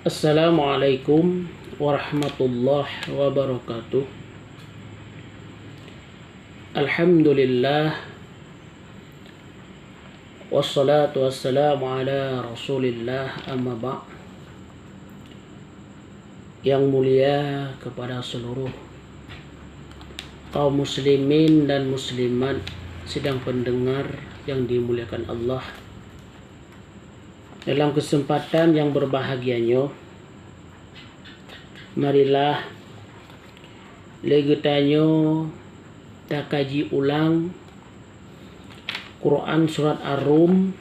Assalamualaikum warahmatullahi wabarakatuh. Alhamdulillah, wassalatu wassalamu ala rasulillah, amma ba'. Yang mulia kepada seluruh kaum muslimin dan muslimat sidang pendengar yang dimuliakan Allah. Dalam kesempatan yang berbahagianya, marilah legetanyo kita kaji ulang Quran surat Ar-Rum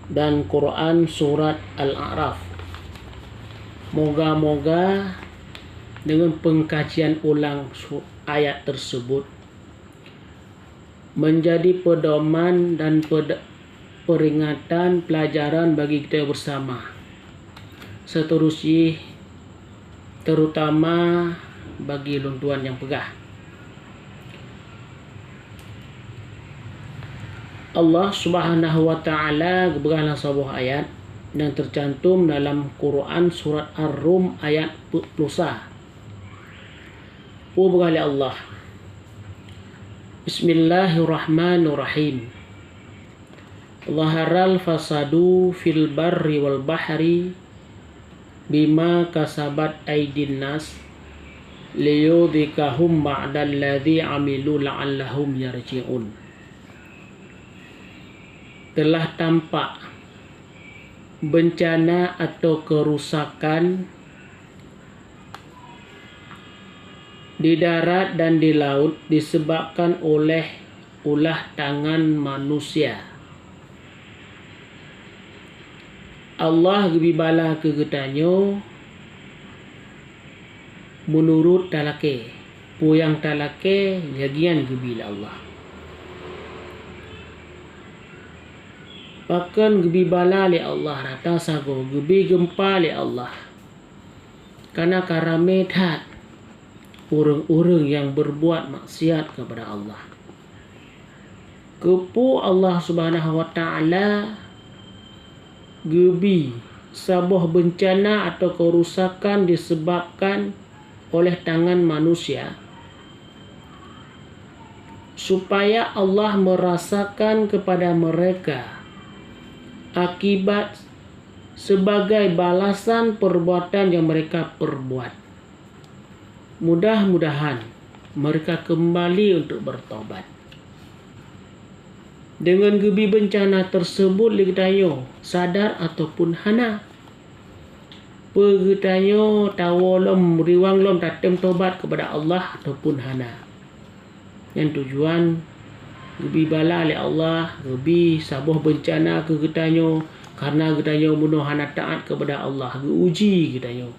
dan Quran surat Al-A'raf. Moga-moga dengan pengkajian ulang ayat tersebut menjadi pedoman dan peringatan pelajaran bagi kita bersama. Seterusnya, terutama bagi luntuan yang pegah. Allah Subhanahu wa taala berkata sebuah ayat yang tercantum dalam Quran surat Ar-Rum ayat 40. Berkata Allah, Bismillahirrahmanirrahim. Zaharal fasadu fil barri wal bahri bima kasabat aydin nas liyudhikahum ba'dalladzi amilu la'allahum yarji'un. Telah tampak bencana atau kerusakan di darat dan di laut disebabkan oleh ulah tangan manusia. Allah bibala kegetanyo menurut talake puyang talake yagian gebila Allah. Bahkan gebibala li Allah rata sago gebi gempa li Allah. Karena karame tat orang-orang yang berbuat maksiat kepada Allah. Kepu Allah Subhanahu wa taala gebi sebuah bencana atau kerusakan disebabkan oleh tangan manusia, supaya Allah merasakan kepada mereka akibat sebagai balasan perbuatan yang mereka perbuat. Mudah-mudahan mereka kembali untuk bertobat. Dengan gebi bencana tersebut, ligdayo sadar ataupun hana, pegetanyo tawolom riwanglom tatem tobat kepada Allah ataupun hana. Yang tujuan gebi bala oleh Allah, gebi sabuh bencana kegetanyo karena getanyo muno hana taat kepada Allah, geuji getanyo.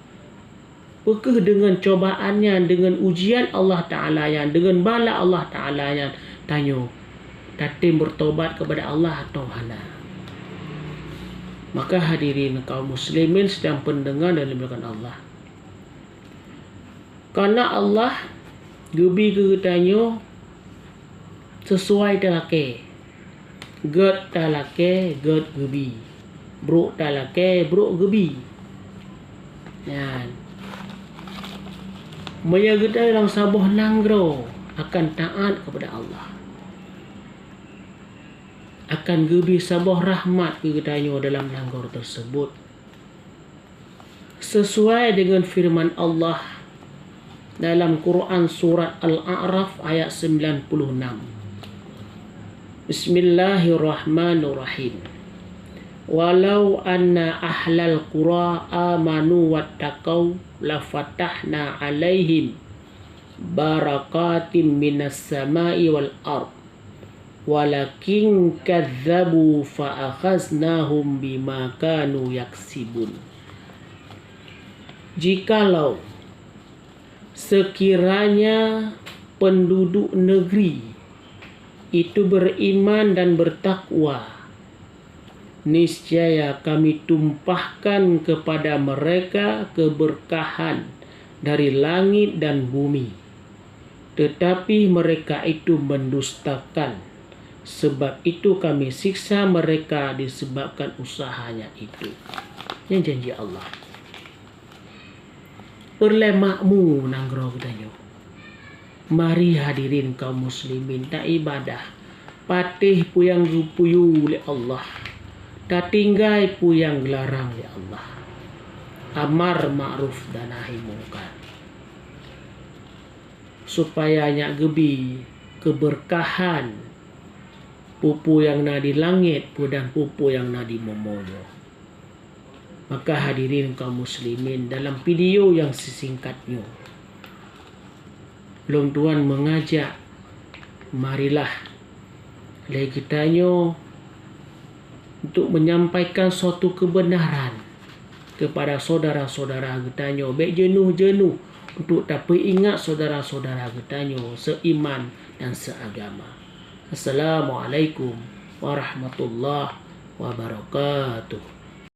Pekeh dengan cobaannya, dengan ujian Allah Ta'ala yang, dengan bala Allah Ta'ala yang tanyo tatim bertobat kepada Allah atau hana. Maka hadirin kaum muslimin sedang pendengar dan dimuliakan Allah, karena Allah gebi kegetanyo sesuai talake, ged talake ged gebi, bruk talake bruk gebi. Dan menjaga dalam sabuh nanggro akan taat kepada Allah, akan gebi sabuh rahmat kegetanyo dalam nanggor tersebut, sesuai dengan firman Allah dalam Quran surat Al-A'raf ayat 96. Bismillahirrahmanirrahim. Walau anna ahlal qura amanu wattaqau lafatahna alaihim barakatim minas samai wal ard walakin kadzabu fa akhaznahum bima kanu yaksibun. Jikalau sekiranya penduduk negeri itu beriman dan bertakwa, niscaya kami tumpahkan kepada mereka keberkahan dari langit dan bumi. Tetapi mereka itu mendustakan, sebab itu kami siksa mereka disebabkan usahanya itu. Yang janji Allah. perle makmu nanggro ketanyo. Mari hadirin kaum muslimin tak ibadah. Patih puyang rupuyu oleh Allah. Tak tinggai puyang larang oleh Allah. Amar ma'ruf dan nahi mungkar. Supaya nyak gebi keberkahan pupu yang na di langit dan pupu yang na di momoyo. Maka hadirin kaum muslimin, dalam video yang sesingkatnya, belum Tuhan mengajak, marilah kitanya untuk menyampaikan suatu kebenaran kepada saudara-saudara kitanya. Baik jenuh-jenuh untuk dapat ingat saudara-saudara kitanya seiman dan seagama. Assalamualaikum warahmatullahi wabarakatuh.